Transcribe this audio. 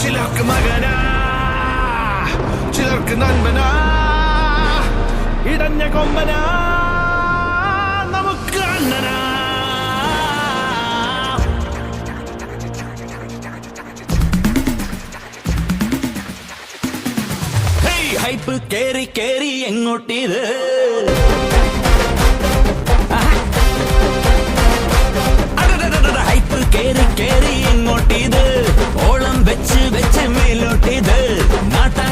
ചിലർക്ക് മകനാ, ചിലർക്ക് നന്മനാ, ഇടഞ്ഞ കൊമ്പനാ, നമുക്ക് അണ്ണനാ. ഹൈപ്പ് കേറി കേറി എങ്ങോട്ടിത്, ഹൈപ്പ് കേറി കേറി എങ്ങോട്ടിത്, ഓളം വെച്ച് വെച്ച് മേലോട്ടിത്, നാട്ടാ